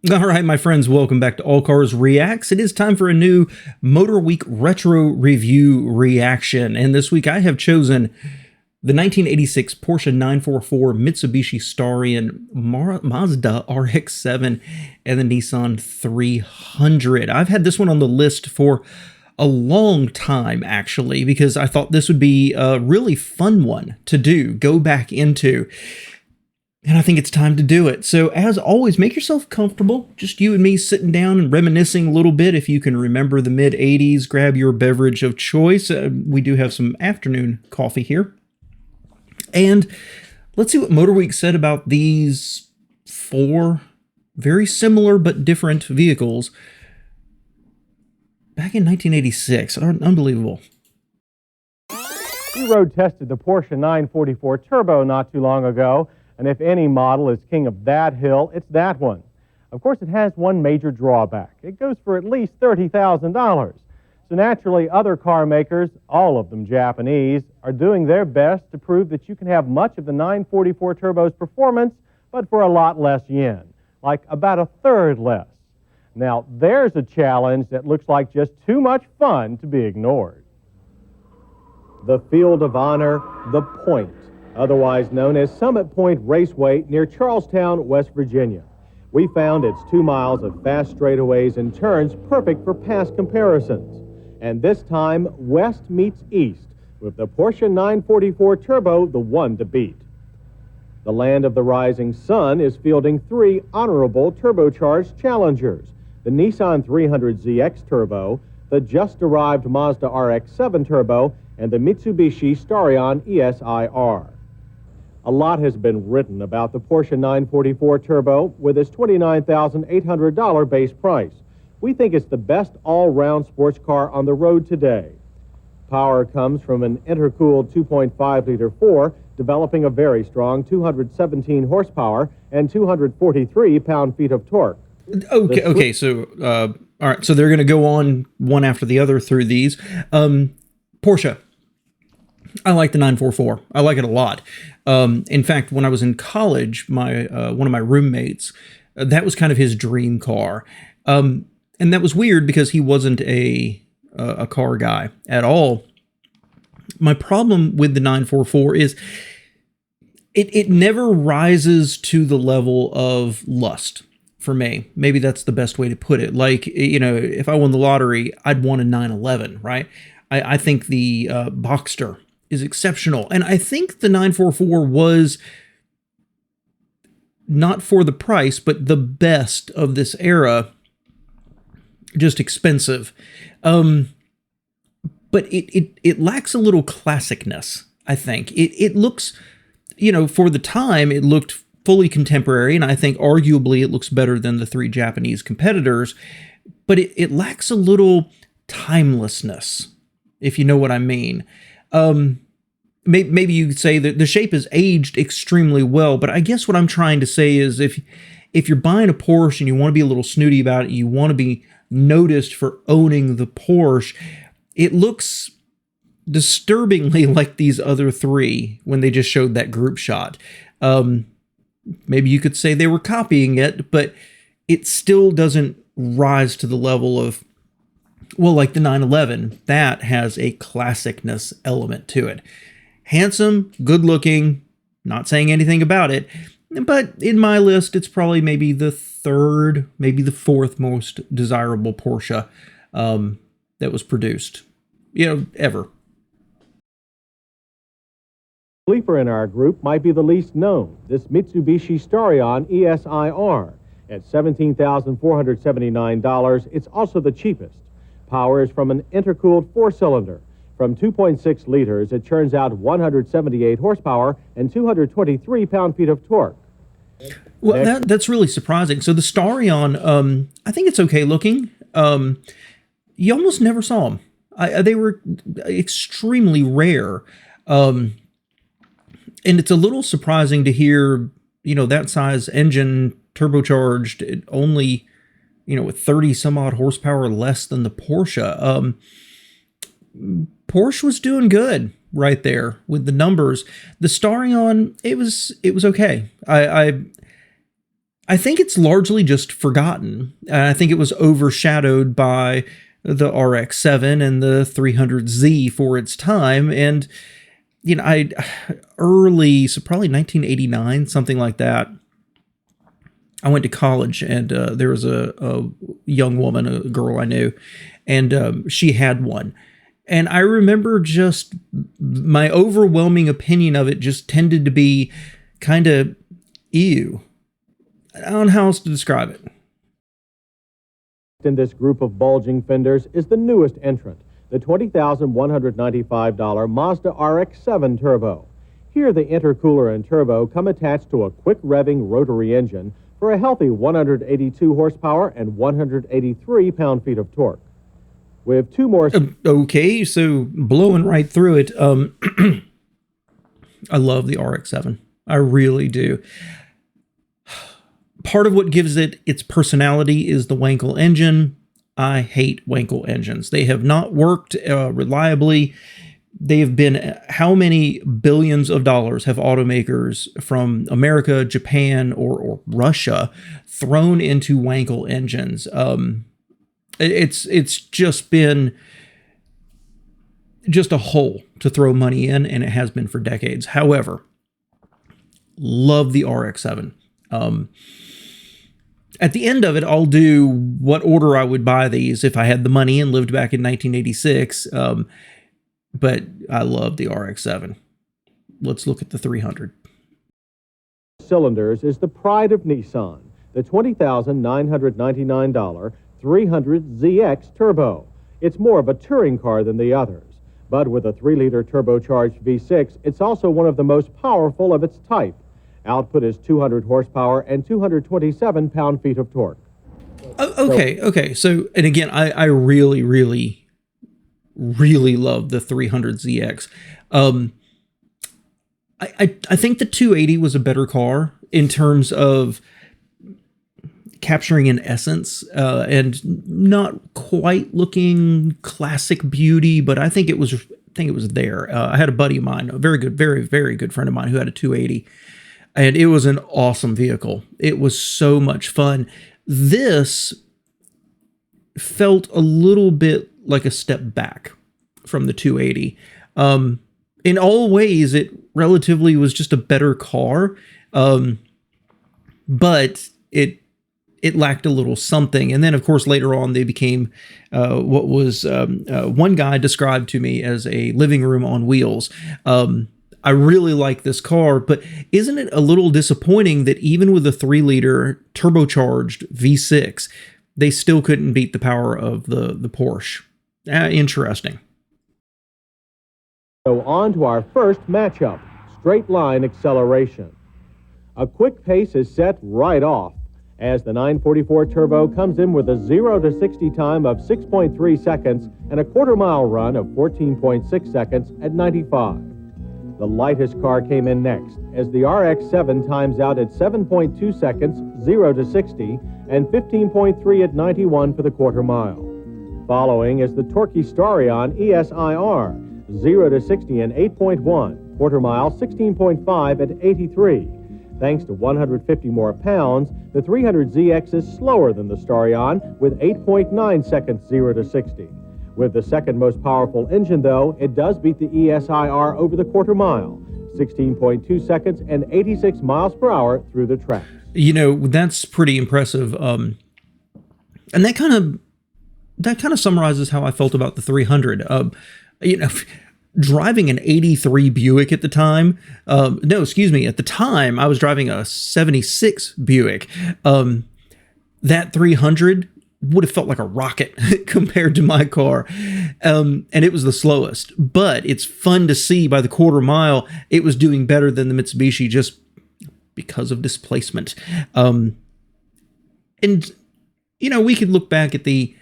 All right, my friends, welcome back to All Cars Reacts. It is time for a new Motorweek Retro Review reaction. And this week I have chosen the 1986 Porsche 944 Mitsubishi Starion, Mazda RX7, and the Nissan 300. I've had this one on the list for a long time, actually, because I thought this would be a really fun one to go back into. And I think it's time to do it. So as always, make yourself comfortable. Just you and me sitting down and reminiscing a little bit. If you can remember the mid-'80s, grab your beverage of choice. We do have some afternoon coffee here. And let's see what Motorweek said about these four very similar but different vehicles back in 1986. Unbelievable. We road tested the Porsche 944 Turbo not too long ago. And if any model is king of that hill, it's that one. Of course, it has one major drawback. It goes for at least $30,000. So naturally, other car makers, all of them Japanese, are doing their best to prove that you can have much of the 944 Turbo's performance, but for a lot less yen, like about a third less. Now, there's a challenge that looks like just too much fun to be ignored. The Field of Honor, the Point, otherwise known as Summit Point Raceway near Charlestown, West Virginia. We found its 2 miles of fast straightaways and turns perfect for past comparisons. And this time, West meets East, with the Porsche 944 Turbo the one to beat. The land of the rising sun is fielding 3 honorable turbocharged challengers: the Nissan 300ZX Turbo, the just-arrived Mazda RX7 Turbo, and the Mitsubishi Starion ESIR. A lot has been written about the Porsche 944 Turbo with its $29,800 base price. We think it's the best all-round sports car on the road today. Power comes from an intercooled 2.5-liter 4, developing a very strong 217 horsepower and 243 pound-feet of torque. Okay, so, all right, so they're going to go on one after the other through these. Porsche. I like the 944. I like it a lot. In fact, when I was in college, my one of my roommates, that was kind of his dream car. And that was weird because he wasn't a car guy at all. My problem with the 944 is it never rises to the level of lust for me. Maybe that's the best way to put it. Like, you know, if I won the lottery, I'd want a 911, right? I think the Boxster is exceptional. And I think the 944 was not for the price, but the best of this era. Just expensive. But it lacks a little classicness, I think. It looks, you know, for the time, it looked fully contemporary, and I think arguably it looks better than the 3 Japanese competitors, but it lacks a little timelessness, if you know what I mean. Maybe you could say that the shape has aged extremely well, but I guess what I'm trying to say is if you're buying a Porsche and you want to be a little snooty about it, you want to be noticed for owning the Porsche, it looks disturbingly like these other 3 when they just showed that group shot. Maybe you could say they were copying it, but it still doesn't rise to the level of, well, like the 911, that has a classicness element to it. Handsome, good looking, not saying anything about it, but in my list, it's probably maybe the 3rd, maybe the 4th most desirable Porsche that was produced, you know, ever. Sleeper in our group might be the least known, this Mitsubishi Starion ESIR. At $17,479, it's also the cheapest. Power is from an intercooled 4-cylinder. From 2.6 liters, it churns out 178 horsepower and 223 pound-feet of torque. Well, that's really surprising. So the Starion, I think it's okay looking. You almost never saw them. They were extremely rare. And it's a little surprising to hear, you know, that size engine turbocharged only, you know, with 30 some odd horsepower less than the Porsche. Porsche was doing good right there with the numbers. The Starion, it was okay. I I think it's largely just forgotten. I think it was overshadowed by the RX7 and the 300Z for its time. And, you know, so probably 1989, something like that. I went to college, and there was a young woman, a girl I knew, and she had one. And I remember just my overwhelming opinion of it just tended to be kind of ew. I don't know how else to describe it. In this group of bulging fenders is the newest entrant, the $20,195 Mazda RX7 Turbo. Here, the intercooler and turbo come attached to a quick revving rotary engine for a healthy 182 horsepower and 183 pound-feet of torque. With two more... Okay, so blowing right through it, I love the RX-7. I really do. Part of what gives it its personality is the Wankel engine. I hate Wankel engines. They have not worked reliably. They have been, how many billions of dollars have automakers from America, Japan, or Russia thrown into Wankel engines? It's just been just a hole to throw money in, and it has been for decades. However, love the RX-7. At the end of it, I'll do what order I would buy these if I had the money and lived back in 1986. But I love the RX-7. Let's look at the 300. Cylinders is the pride of Nissan, the $20,999 300ZX Turbo. It's more of a touring car than the others, but with a 3-liter turbocharged V6, it's also one of the most powerful of its type. Output is 200 horsepower and 227 pound-feet of torque. Okay. So, and again, I really love the 300ZX. I think the 280 was a better car in terms of capturing an essence and not quite looking classic beauty, but I think it was there. I had a buddy of mine, a very good friend of mine, who had a 280. And it was an awesome vehicle. It was so much fun. This felt a little bit like a step back from the 280. In all ways, it relatively was just a better car, but it lacked a little something. And then, of course, later on, they became what was one guy described to me as a living room on wheels. I really like this car, but isn't it a little disappointing that even with a 3-liter turbocharged V6, they still couldn't beat the power of the Porsche? Interesting. So on to our first matchup, straight line acceleration. A quick pace is set right off as the 944 Turbo comes in with a 0 to 60 time of 6.3 seconds and a quarter-mile run of 14.6 seconds at 95. The lightest car came in next, as the RX-7 times out at 7.2 seconds, 0 to 60, and 15.3 at 91 for the quarter mile. Following is the torquey Starion ESIR, 0 to 60 in 8.1, quarter mile 16.5 at 83. Thanks to 150 more pounds, the 300ZX is slower than the Starion with 8.9 seconds, 0 to 60. With the second most powerful engine, though, it does beat the ESIR over the quarter mile, 16.2 seconds and 86 miles per hour through the tracks. You know, that's pretty impressive. And that kind of summarizes how I felt about the 300. You know, driving an 83 Buick at the time, at the time I was driving a 76 Buick. That 300 would have felt like a rocket compared to my car. And it was the slowest, but it's fun to see by the quarter mile, it was doing better than the Mitsubishi just because of displacement. And, you know, we could look back at the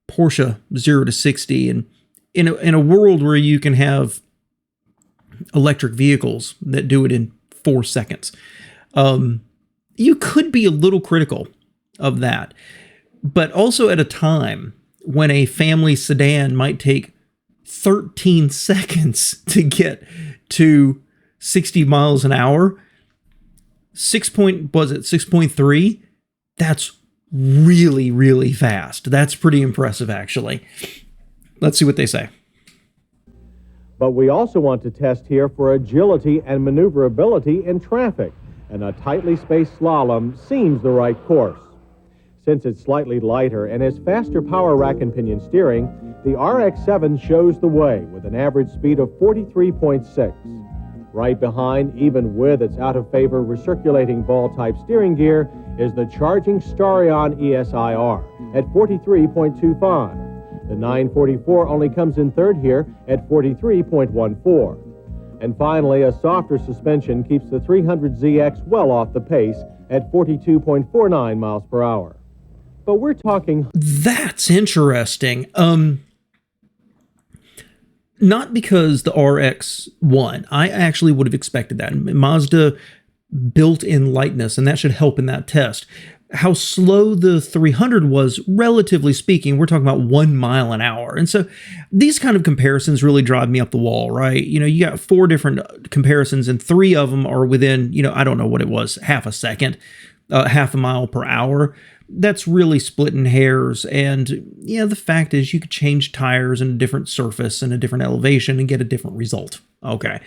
Porsche 0 to 60 and in a world where you can have electric vehicles that do it in 4 seconds, you could be a little critical of that. But also at a time when a family sedan might take 13 seconds to get to 60 miles an hour, 6.3 That's really, really fast. That's pretty impressive, actually. Let's see what they say. But we also want to test here for agility and maneuverability in traffic, and a tightly spaced slalom seems the right course. Since it's slightly lighter and has faster power rack and pinion steering, the RX7 shows the way with an average speed of 43.6. Right behind, even with its out-of-favor recirculating ball-type steering gear, is the charging Starion ESIR at 43.25. The 944 only comes in third here at 43.14. And finally, a softer suspension keeps the 300ZX well off the pace at 42.49 miles per hour. But we're talking... That's interesting. Not because the RX won. I actually would have expected that. Mazda built in lightness, and that should help in that test. How slow the 300 was, relatively speaking, we're talking about 1 mile an hour. And so these kind of comparisons really drive me up the wall, right? You know, you got 4 different comparisons, and 3 of them are within, I don't know what it was, half a second, half a mile per hour. That's really splitting hairs. And the fact is you could change tires in a different surface and a different elevation and get a different result. Okay.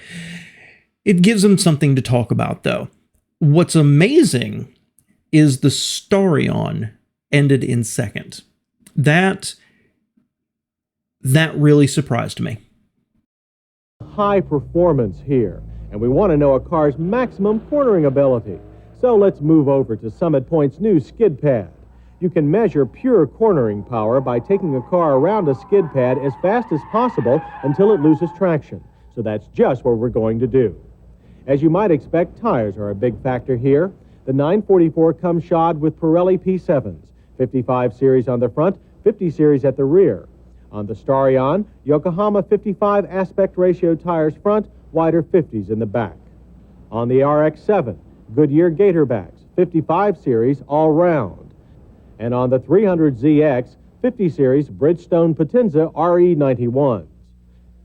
It gives them something to talk about, though. What's amazing is the Starion ended in second. That really surprised me. High performance here, and we want to know a car's maximum cornering ability. So let's move over to Summit Point's new skid pad. You can measure pure cornering power by taking a car around a skid pad as fast as possible until it loses traction. So that's just what we're going to do. As you might expect, tires are a big factor here. The 944 comes shod with Pirelli P7s, 55 series on the front, 50 series at the rear. On the Starion, Yokohama 55 aspect ratio tires front, wider 50s in the back. On the RX7, Goodyear Gatorbacks, 55 series all round. And on the 300ZX, 50 series Bridgestone Potenza RE91s.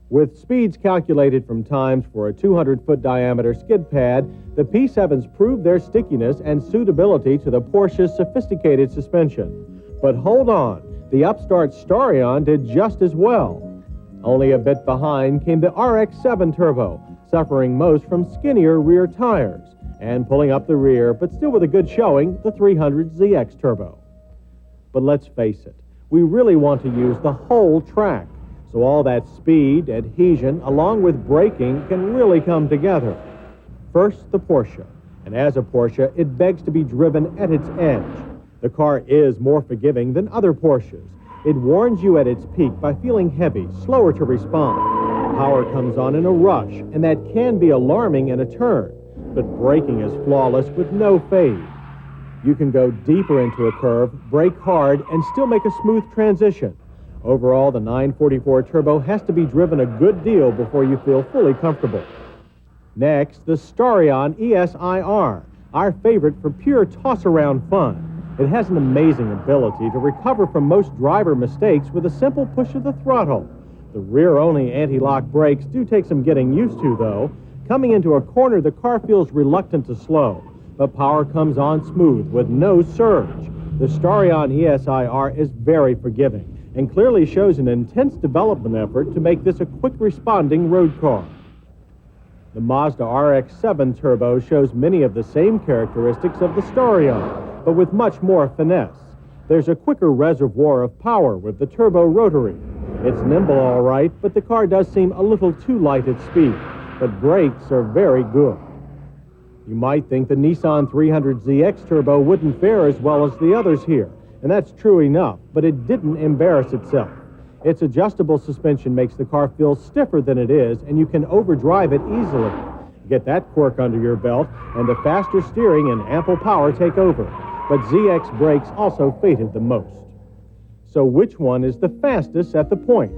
With speeds calculated from times for a 200-foot diameter skid pad, the P7s prove their stickiness and suitability to the Porsche's sophisticated suspension. But hold on, the upstart Starion did just as well. Only a bit behind came the RX7 Turbo, suffering most from skinnier rear tires, and pulling up the rear, but still with a good showing, the 300ZX Turbo. But let's face it, we really want to use the whole track. So all that speed, adhesion, along with braking can really come together. First, the Porsche. And as a Porsche, it begs to be driven at its edge. The car is more forgiving than other Porsches. It warns you at its peak by feeling heavy, slower to respond. Power comes on in a rush, and that can be alarming in a turn. But braking is flawless with no fade. You can go deeper into a curve, brake hard, and still make a smooth transition. Overall, the 944 Turbo has to be driven a good deal before you feel fully comfortable. Next, the Starion ESIR, our favorite for pure toss-around fun. It has an amazing ability to recover from most driver mistakes with a simple push of the throttle. The rear-only anti-lock brakes do take some getting used to, though. Coming into a corner, the car feels reluctant to slow, but power comes on smooth with no surge. The Starion ESIR is very forgiving and clearly shows an intense development effort to make this a quick-responding road car. The Mazda RX7 Turbo shows many of the same characteristics of the Starion, but with much more finesse. There's a quicker reservoir of power with the turbo rotary. It's nimble all right, but the car does seem a little too light at speed, but brakes are very good. You might think the Nissan 300ZX Turbo wouldn't fare as well as the others here, and that's true enough, but it didn't embarrass itself. Its adjustable suspension makes the car feel stiffer than it is, and you can overdrive it easily. Get that quirk under your belt, and the faster steering and ample power take over. But ZX brakes also faded the most. So which one is the fastest at the point?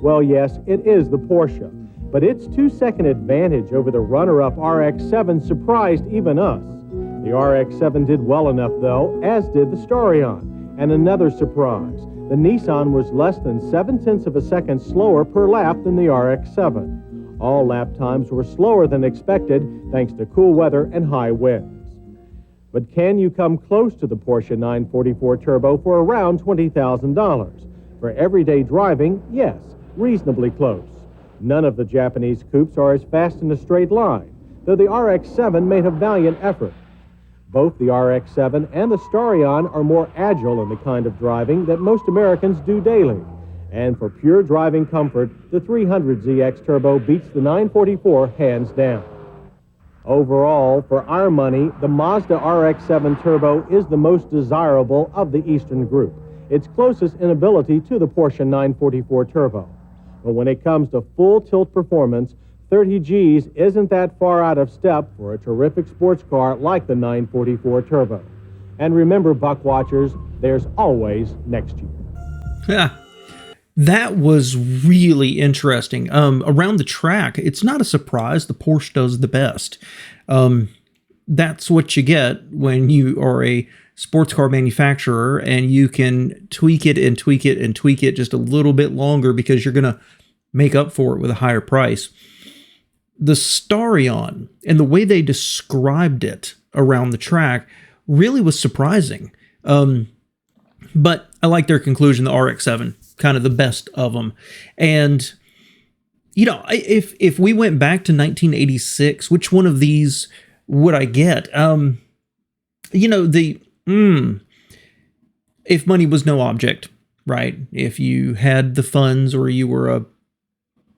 Well, yes, it is the Porsche, but its 2-second advantage over the runner-up RX7 surprised even us. The RX7 did well enough, though, as did the Starion. And another surprise, the Nissan was less than 0.7 of a second slower per lap than the RX7. All lap times were slower than expected thanks to cool weather and high winds. But can you come close to the Porsche 944 Turbo for around $20,000? For everyday driving, yes, reasonably close. None of the Japanese coupes are as fast in a straight line, though the RX7 made a valiant effort. Both the RX7 and the Starion are more agile in the kind of driving that most Americans do daily. And for pure driving comfort, the 300ZX Turbo beats the 944 hands down. Overall, for our money, the Mazda RX7 Turbo is the most desirable of the Eastern group. It's closest in ability to the Porsche 944 Turbo. But when it comes to full tilt performance, 30 Gs isn't that far out of step for a terrific sports car like the 944 Turbo. And remember, Buck Watchers, there's always next year. Yeah, that was really interesting. Around the track, it's not a surprise the Porsche does the best. That's what you get when you are a sports car manufacturer and you can tweak it and tweak it and tweak it just a little bit longer because you're going to make up for it with a higher price. The Starion and the way they described it around the track really was surprising. But I like their conclusion, the RX-7, kind of the best of them. And, you know, if we went back to 1986, which one of these would I get? You know, if money was no object, right? If you had the funds or you were a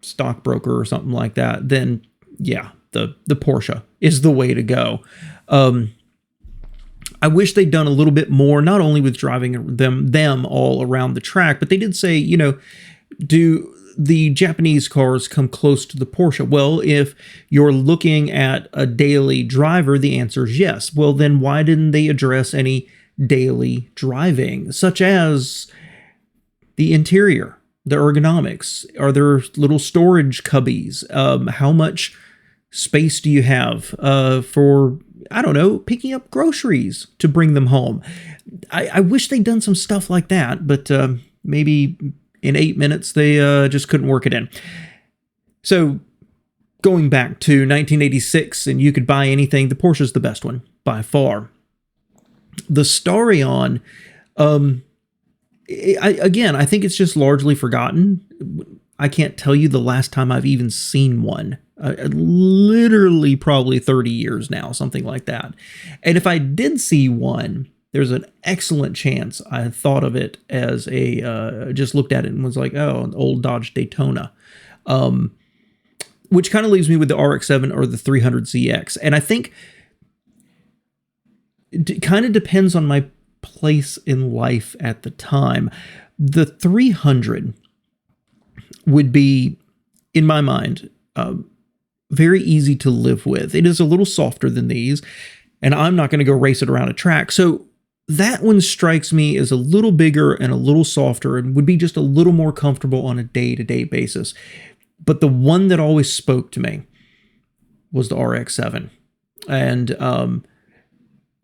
stockbroker or something like that, then yeah, the Porsche is the way to go. I wish they'd done a little bit more, not only with driving them all around the track, but they did say, you know, do the Japanese cars come close to the Porsche? Well, if you're looking at a daily driver, the answer is yes. Well, then why didn't they address any daily driving, such as the interior, the ergonomics? Are there little storage cubbies? How much space do you have for, I don't know, picking up groceries to bring them home? I wish they'd done some stuff like that, but maybe in 8 minutes they just couldn't work it in. So going back to 1986 and you could buy anything, the Porsche's the best one by far. The Starion, I think it's just largely forgotten. I can't tell you the last time I've even seen one. Literally probably 30 years now, something like that. And if I did see one, there's an excellent chance I thought of it as just looked at it and was like, oh, an old Dodge Daytona. Which kind of leaves me with the RX-7 or the 300ZX. And I think it kind of depends on my place in life at the time. The 300 would be, in my mind, very easy to live with. It is a little softer than these, and I'm not going to go race it around a track. So that one strikes me as a little bigger and a little softer and would be just a little more comfortable on a day-to-day basis. But the one that always spoke to me was the RX-7. And,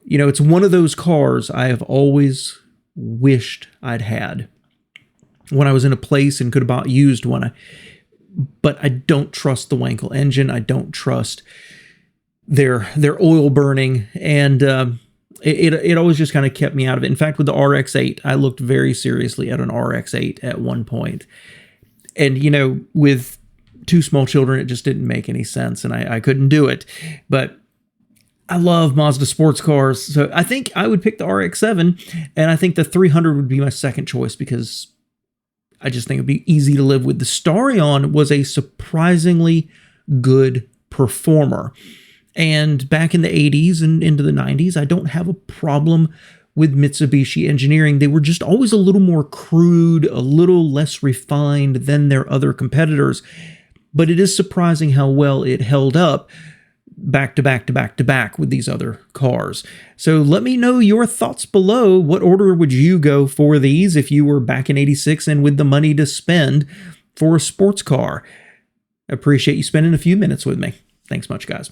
you know, it's one of those cars I have always wished I'd had when I was in a place and could have used one. But I don't trust the Wankel engine. I don't trust their oil burning, and it always just kind of kept me out of it. In fact, with the RX-8, I looked very seriously at an RX-8 at one point. And, you know, with two small children, it just didn't make any sense, and I couldn't do it. But I love Mazda sports cars, so I think I would pick the RX-7, and I think the 300 would be my second choice because I just think it'd be easy to live with. The Starion was a surprisingly good performer. And back in the 80s and into the 90s, I don't have a problem with Mitsubishi engineering. They were just always a little more crude, a little less refined than their other competitors. But it is surprising how well it held up back to back to back to back with these other cars. So let me know your thoughts below. What order would you go for these if you were back in 86 and with the money to spend for a sports car? I appreciate you spending a few minutes with me. Thanks much, guys.